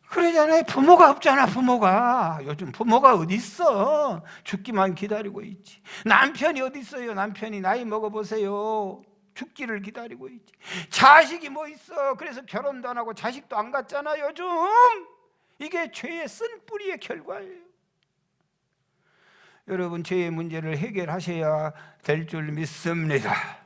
그러잖아요. 부모가 없잖아. 부모가 요즘 부모가 어디 있어? 죽기만 기다리고 있지. 남편이 어디 있어요? 남편이 나이 먹어보세요. 죽기를 기다리고 있지. 자식이 뭐 있어? 그래서 결혼도 안 하고 자식도 안 갖잖아 요즘. 이게 죄의 쓴뿌리의 결과예요. 여러분, 죄의 문제를 해결하셔야 될 줄 믿습니다.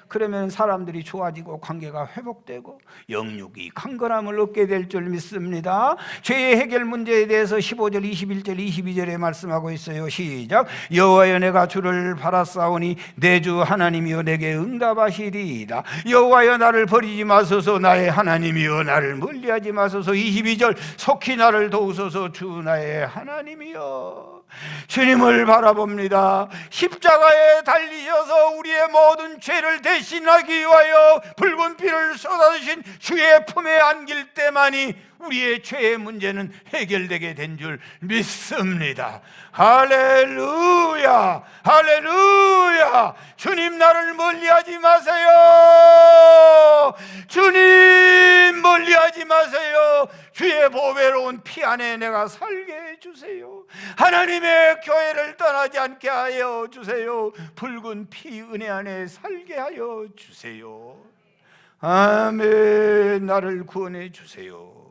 그러면 사람들이 좋아지고 관계가 회복되고 영육이 강건함을 얻게 될 줄 믿습니다. 죄의 해결 문제에 대해서 15절, 21절, 22절에 말씀하고 있어요. 시작. 여호와여, 내가 주를 바라싸우니 내 주 하나님이여 내게 응답하시리이다. 여호와여, 나를 버리지 마소서. 나의 하나님이여 나를 멀리하지 마소서. 22절. 속히 나를 도우소서. 주 나의 하나님이여. 주님을 바라봅니다. 십자가에 달리셔서 우리의 모든 죄를 대신하기 위하여 붉은 피를 쏟아주신 주의 품에 안길 때만이 우리의 죄의 문제는 해결되게 된 줄 믿습니다. 할렐루야, 할렐루야. 주님 나를 멀리하지 마세요. 주님 멀리하지 마세요. 주의 보배로운 피 안에 내가 살게 해주세요. 하나님의 교회를 떠나지 않게 하여 주세요. 붉은 피 은혜 안에 살게 하여 주세요. 아멘. 나를 구원해 주세요.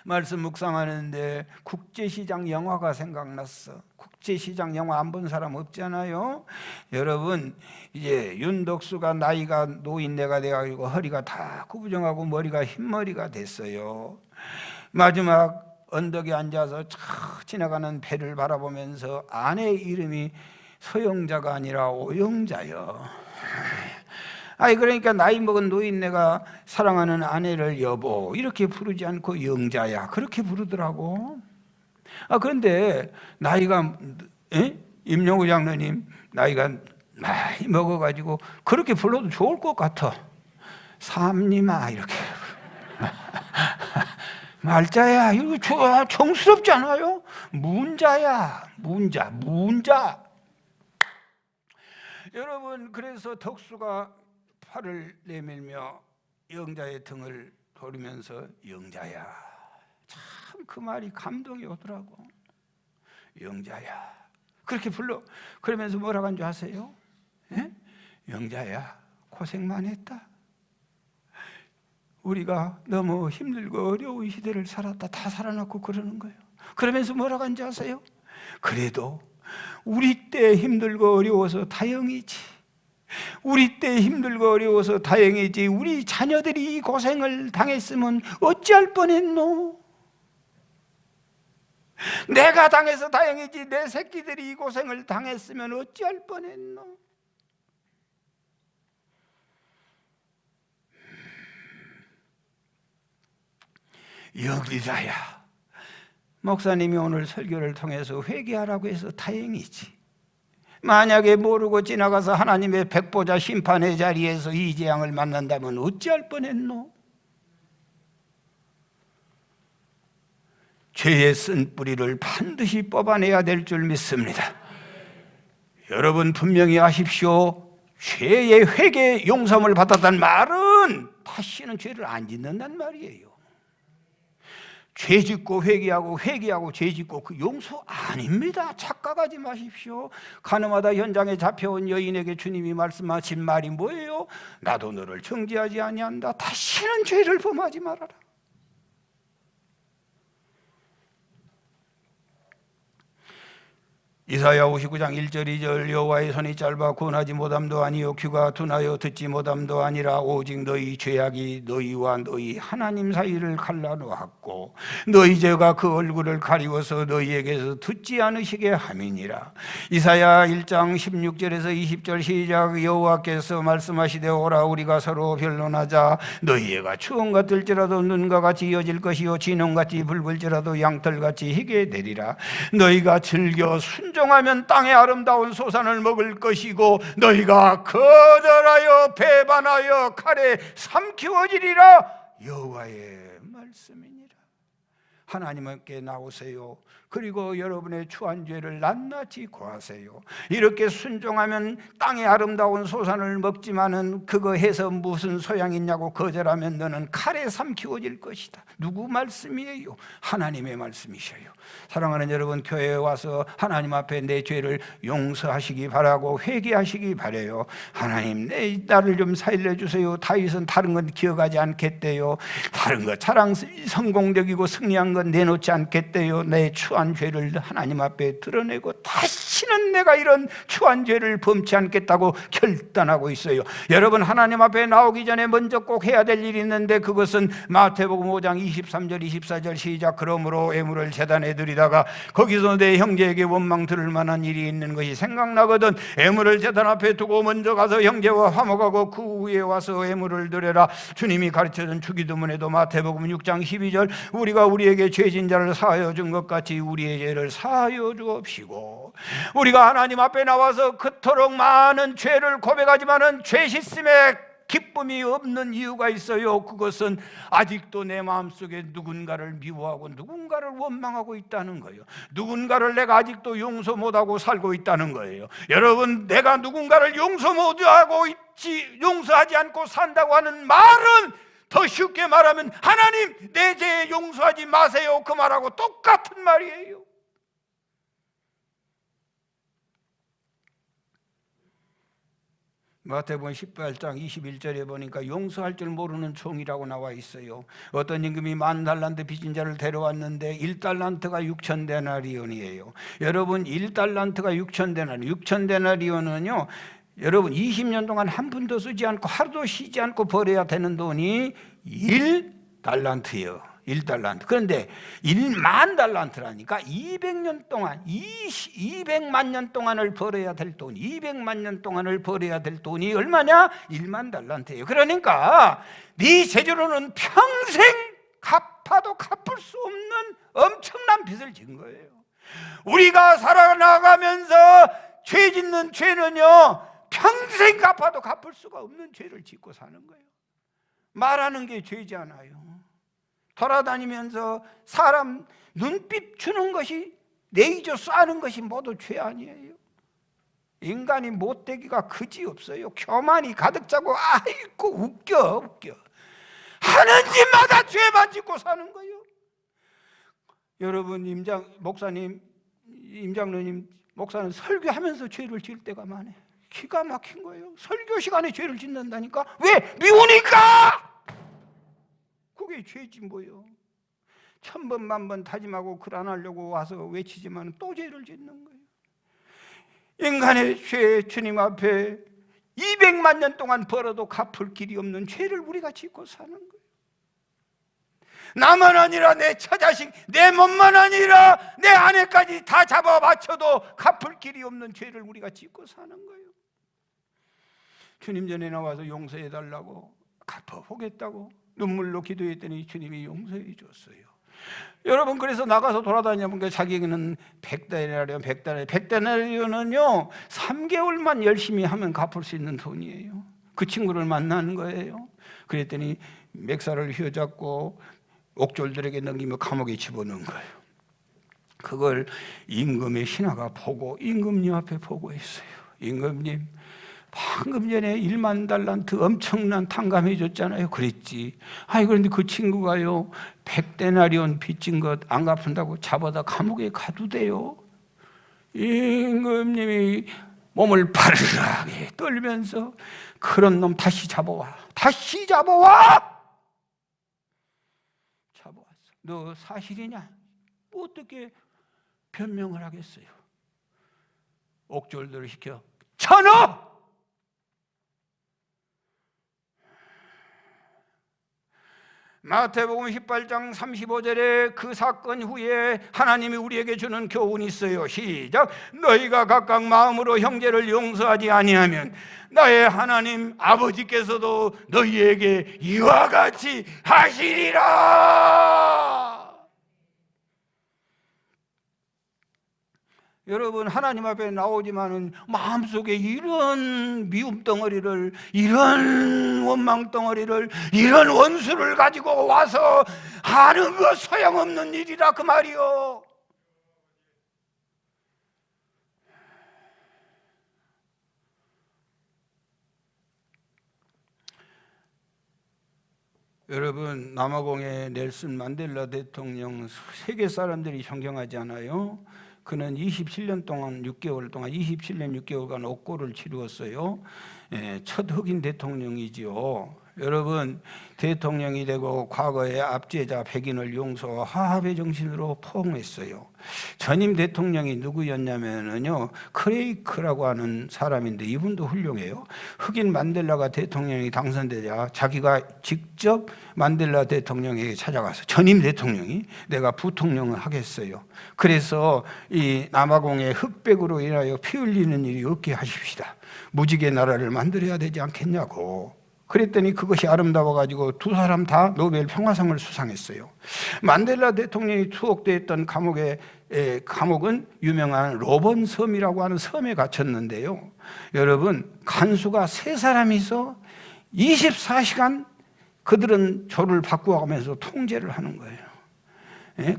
말씀 묵상하는데 국제시장 영화가 생각났어. 국제시장 영화 안 본 사람 없잖아요. 여러분, 이제 윤덕수가 나이가 노인네가 돼가지고 허리가 다 구부정하고 머리가 흰머리가 됐어요. 마지막 언덕에 앉아서 촥 지나가는 배를 바라보면서 아내 이름이 서영자가 아니라 오영자요. 그러니까 나이 먹은 노인네가 사랑하는 아내를 여보 이렇게 부르지 않고 영자야 그렇게 부르더라고. 그런데 나이가 임영우 장로님 나이가 많이 먹어가지고 그렇게 불러도 좋을 것 같아. 삼님아 이렇게 말자야 이거 좋아. 정스럽지 않아요? 문자야 문자. 여러분, 그래서 덕수가 팔을 내밀며 영자의 등을 돌리면서 영자야, 참 그 말이 감동이 오더라고. 영자야 그렇게 불러. 그러면서 뭐라고 한 줄 아세요? 영자야 고생만 했다. 우리가 너무 힘들고 어려운 시대를 살았다. 다 살아났고 그러는 거예요. 그러면서 뭐라고 한 줄 아세요? 그래도 우리 때 힘들고 어려워서 다행이지. 우리 때 힘들고 어려워서 다행이지. 우리 자녀들이 이 고생을 당했으면 어찌할 뻔했노? 내가 당해서 다행이지 내 새끼들이 이 고생을 당했으면 어찌할 뻔했노? 영리자야, 목사님이 오늘 설교를 통해서 회개하라고 해서 다행이지. 만약에 모르고 지나가서 하나님의 백보자 심판의 자리에서 이 재앙을 만난다면 어찌할 뻔했노? 죄의 쓴 뿌리를 반드시 뽑아내야 될 줄 믿습니다. 여러분 분명히 아십시오. 죄의 회개 용서함을 받았다는 말은 다시는 죄를 안 짓는다는 말이에요. 죄 짓고 회개하고 회개하고 죄 짓고 그 용서 아닙니다. 착각하지 마십시오. 가늠하다 현장에 잡혀온 여인에게 주님이 말씀하신 말이 뭐예요? 나도 너를 정죄하지 아니한다. 다시는 죄를 범하지 말아라. 이사야 59장 1절 2절 여호와의 손이 짧아 구원하지 못함도 아니요 귀가 둔하여 듣지 못함도 아니라 오직 너희 죄악이 너희와 너희 하나님 사이를 갈라놓았고 너희 죄가 그 얼굴을 가리워서 너희에게서 듣지 않으시게 함이니라. 이사야 1장 16절에서 20절 시작. 여호와께서 말씀하시되 오라 우리가 서로 변론하자. 너희애가 추억 같을지라도 눈과 같이 이어질 것이요 진홍같이 붉을지라도 양털같이 희게 되리라. 너희가 즐겨 순종하면 땅의 아름다운 소산을 먹을 것이고 너희가 거절하여 배반하여 칼에 삼키워지리라. 여호와의 말씀이니라. 하나님께 나오세요. 그리고 여러분의 추한 죄를 낱낱이 고하세요. 이렇게 순종하면 땅의 아름다운 소산을 먹지만은 그거 해서 무슨 소양이 있냐고 거절하면 너는 칼에 삼키워질 것이다. 누구 말씀이에요? 하나님의 말씀이셔요. 사랑하는 여러분, 교회에 와서 하나님 앞에 내 죄를 용서하시기 바라고 회개하시기 바라요. 하나님, 나를 좀 살려주세요. 다윗은 다른 건 기억하지 않겠대요. 다른 거 자랑 성공적이고 승리한 건 내놓지 않겠대요. 내 추한 죄를 하나님 앞에 드러내고 다시는 내가 이런 추한 죄를 범치 않겠다고 결단하고 있어요. 여러분, 하나님 앞에 나오기 전에 먼저 꼭 해야 될 일이 있는데 그것은 마태복음 5장 23절 24절 시작. 그러므로 애물을 제단에 드리다가 거기서 내 형제에게 원망 들을 만한 일이 있는 것이 생각나거든 애물을 제단 앞에 두고 먼저 가서 형제와 화목하고 그 후에 와서 애물을 드려라. 주님이 가르쳐준 주기도문에도 마태복음 6장 12절 우리가 우리에게 우리에게 죄진 자를 사하여 준 것 같이 우리의 죄를 사하여 주옵시고, 우리가 하나님 앞에 나와서 그토록 많은 죄를 고백하지만은 죄 씻음에 기쁨이 없는 이유가 있어요. 그것은 아직도 내 마음속에 누군가를 미워하고 누군가를 원망하고 있다는 거예요. 누군가를 내가 아직도 용서 못하고 살고 있다는 거예요. 여러분, 내가 누군가를 용서하지 않고 산다고 하는 말은 더 쉽게 말하면 하나님 내 죄 용서하지 마세요, 그 말하고 똑같은 말이에요. 마태복음 18장 21절에 보니까 용서할 줄 모르는 종이라고 나와 있어요. 어떤 임금이 10,000달란트 빚진 자를 데려왔는데 1달란트가 6,000데나리온이에요. 여러분, 1달란트가 6,000데나리온은요, 여러분 20년 동안 한 푼도 쓰지 않고 하루도 쉬지 않고 벌어야 되는 돈이 1달란트예요. 1달란트. 그런데 10,000달란트라니까 200년 동안 200만 년 동안을 벌어야 될 돈, 200만 년 동안을 벌어야 될 돈이 얼마냐? 10,000달란트예요. 그러니까 네 제주로는 평생 갚아도 갚을 수 없는 엄청난 빚을 진 거예요. 우리가 살아나가면서 죄 짓는 죄는요, 평생 갚아도 갚을 수가 없는 죄를 짓고 사는 거예요. 말하는 게 죄잖아요. 돌아다니면서 사람 눈빛 주는 것이, 레이저 쏴는 것이 모두 죄 아니에요. 인간이 못되기가 그지없어요. 교만이 가득 차고 아이고 웃겨. 하는 짓마다 죄만 짓고 사는 거예요. 여러분, 목사님, 임장로님, 목사는 설교하면서 죄를 지을 때가 많아요. 기가 막힌 거예요. 설교 시간에 죄를 짓는다니까. 왜? 미우니까. 그게 죄지 뭐요. 1000번 만번 다짐하고 글 안 하려고 와서 외치지만 또 죄를 짓는 거예요. 인간의 죄, 주님 앞에 200만 년 동안 벌어도 갚을 길이 없는 죄를 우리가 짓고 사는 거예요. 나만 아니라 내 처자식, 내 몸만 아니라 내 아내까지 다 잡아 맞춰도 갚을 길이 없는 죄를 우리가 짓고 사는 거예요. 주님 전에 나와서 용서해 달라고 갚아보겠다고 눈물로 기도했더니 주님이 용서해 줬어요. 여러분, 그래서 나가서 돌아다녀 보니까 자기는 100데나리온은요 3개월만 열심히 하면 갚을 수 있는 돈이에요. 그 친구를 만나는 거예요. 그랬더니 맥살을 휘어잡고 옥졸들에게 넘기며 감옥에 집어넣은 거예요. 그걸 임금의 신하가 보고 임금님 앞에 보고했어요. 임금님, 방금 전에 10,000달란트 엄청난 탕감해 줬잖아요. 그랬지. 그런데 그 친구가요 100데나리온 빚진 것 안 갚는다고 잡아다 감옥에 가두대요. 임금님이 몸을 바르르하게 떨면서 그런 놈 다시 잡아와. 잡아왔어. 너 사실이냐? 어떻게 변명을 하겠어요? 옥졸들을 시켜 쳐넣어! 마태복음 18장 35절에 그 사건 후에 하나님이 우리에게 주는 교훈이 있어요. 시작. 너희가 각각 마음으로 형제를 용서하지 아니하면 나의 하나님 아버지께서도 너희에게 이와 같이 하시리라. 여러분, 하나님 앞에 나오지만은 마음속에 이런 미움 덩어리를, 이런 원망 덩어리를, 이런 원수를 가지고 와서 하는 거 소용없는 일이라 그 말이요. 여러분, 남아공의 넬슨 만델라 대통령 세계 사람들이 존경하지 않아요? 그는 27년 동안 6개월 동안 27년 6개월간 옥고를 치루었어요. 첫 흑인 대통령이지요. 여러분, 대통령이 되고 과거에 압제자 백인을 용서와 화합의 정신으로 포옹했어요. 전임 대통령이 누구였냐면요, 크레이크라고 하는 사람인데 이분도 훌륭해요. 흑인 만델라가 대통령이 당선되자 자기가 직접 만델라 대통령에게 찾아가서 전임 대통령이 내가 부통령을 하겠어요. 그래서 이 남아공의 흑백으로 인하여 피 흘리는 일이 없게 하십시다. 무지개 나라를 만들어야 되지 않겠냐고 그랬더니 그것이 아름다워가지고 두 사람 다 노벨 평화상을 수상했어요. 만델라 대통령이 투옥되었던 감옥은 유명한 로번 섬이라고 하는 섬에 갇혔는데요. 여러분, 간수가 세 사람이서 24시간 그들은 조를 바꾸어가면서 통제를 하는 거예요.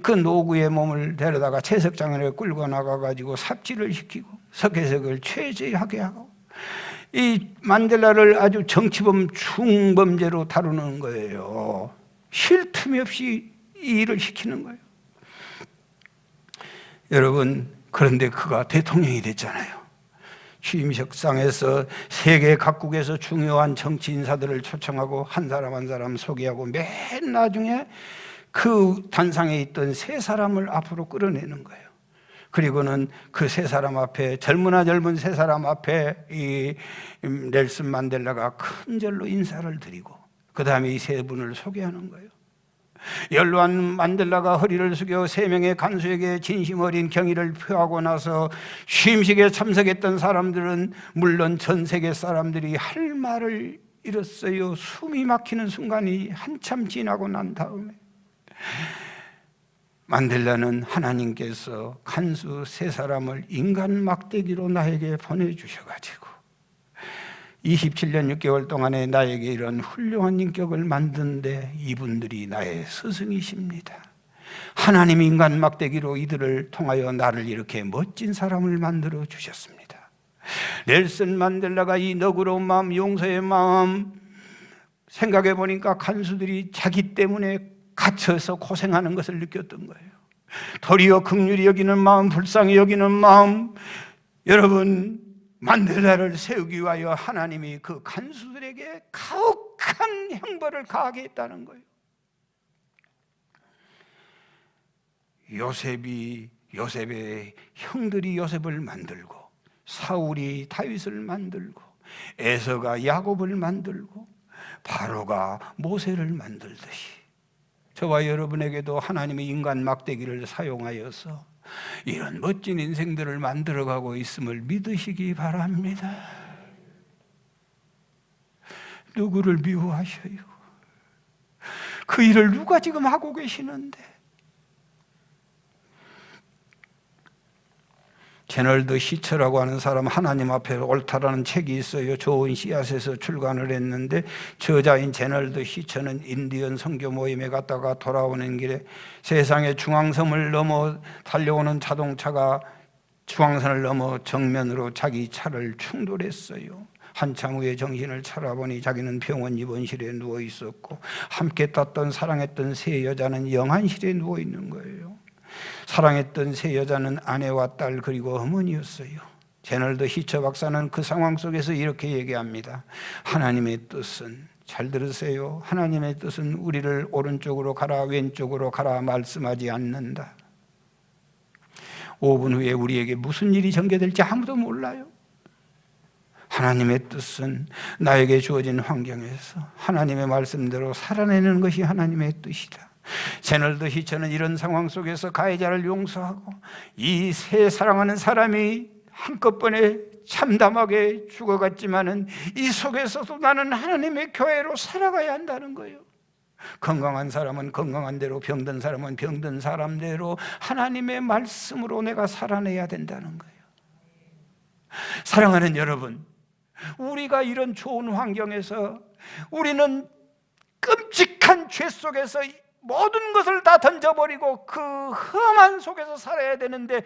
그 노구의 몸을 데려다가 채석장에 끌고 나가가지고 삽질을 시키고 석회석을 최저하게 하고 이 만델라를 아주 정치범 중범죄로 다루는 거예요. 쉴 틈이 없이 이 일을 시키는 거예요. 여러분, 그런데 그가 대통령이 됐잖아요. 취임식상에서 세계 각국에서 중요한 정치 인사들을 초청하고 한 사람 한 사람 소개하고 맨 나중에 그 단상에 있던 세 사람을 앞으로 끌어내는 거예요. 그리고는 그 세 사람 앞에, 젊으나 젊은 세 사람 앞에 이 넬슨 만델라가 큰 절로 인사를 드리고 그 다음에 이 세 분을 소개하는 거예요. 연로한 만델라가 허리를 숙여 세 명의 간수에게 진심 어린 경의를 표하고 나서 취임식에 참석했던 사람들은 물론 전 세계 사람들이 할 말을 잃었어요. 숨이 막히는 순간이 한참 지나고 난 다음에 만델라는 하나님께서 간수 세 사람을 인간 막대기로 나에게 보내주셔가지고 27년 6개월 동안에 나에게 이런 훌륭한 인격을 만드는데 이분들이 나의 스승이십니다. 하나님이 인간 막대기로 이들을 통하여 나를 이렇게 멋진 사람을 만들어 주셨습니다. 넬슨 만델라가 이 너그러운 마음, 용서의 마음 생각해 보니까 간수들이 자기 때문에 갇혀서 고생하는 것을 느꼈던 거예요. 도리어 긍휼히 여기는 마음, 불쌍히 여기는 마음. 여러분, 만델라를 세우기 위하여 하나님이 그 간수들에게 가혹한 형벌을 가하게 했다는 거예요. 요셉의 형들이 요셉을 만들고 사울이 다윗을 만들고 에서가 야곱을 만들고 바로가 모세를 만들듯이 저와 여러분에게도 하나님의 인간 막대기를 사용하여서 이런 멋진 인생들을 만들어가고 있음을 믿으시기 바랍니다. 누구를 미워하셔요? 그 일을 누가 지금 하고 계시는데? 제널드 시처라고 하는 사람, 하나님 앞에 옳다라는 책이 있어요. 좋은 씨앗에서 출간을 했는데 저자인 제널드 시처는 인디언 선교 모임에 갔다가 돌아오는 길에 세상의 중앙선을 넘어 달려오는 자동차가 중앙선을 넘어 정면으로 자기 차를 충돌했어요. 한참 후에 정신을 차려보니 자기는 병원 입원실에 누워 있었고 함께 떴던 사랑했던 세 여자는 영안실에 누워 있는 거예요. 사랑했던 세 여자는 아내와 딸 그리고 어머니였어요. 제널드 히처 박사는 그 상황 속에서 이렇게 얘기합니다. 하나님의 뜻은, 잘 들으세요, 하나님의 뜻은 우리를 오른쪽으로 가라 왼쪽으로 가라 말씀하지 않는다. 5분 후에 우리에게 무슨 일이 전개될지 아무도 몰라요. 하나님의 뜻은 나에게 주어진 환경에서 하나님의 말씀대로 살아내는 것이 하나님의 뜻이다. 제널드 히처는 이런 상황 속에서 가해자를 용서하고 이 세 사랑하는 사람이 한꺼번에 참담하게 죽어갔지만은 이 속에서도 나는 하나님의 교회로 살아가야 한다는 거예요. 건강한 사람은 건강한 대로, 병든 사람은 병든 사람대로 하나님의 말씀으로 내가 살아내야 된다는 거예요. 사랑하는 여러분, 우리가 이런 좋은 환경에서 우리는 끔찍한 죄 속에서 모든 것을 다 던져버리고 그 험한 속에서 살아야 되는데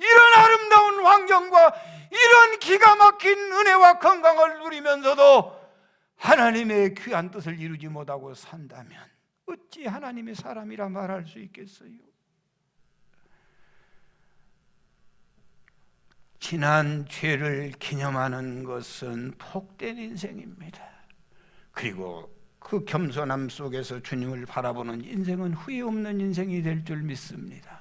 이런 아름다운 환경과 이런 기가 막힌 은혜와 건강을 누리면서도 하나님의 귀한 뜻을 이루지 못하고 산다면 어찌 하나님의 사람이라 말할 수 있겠어요? 지난 죄를 기념하는 것은 복된 인생입니다. 그리고 그 겸손함 속에서 주님을 바라보는 인생은 후회 없는 인생이 될 줄 믿습니다.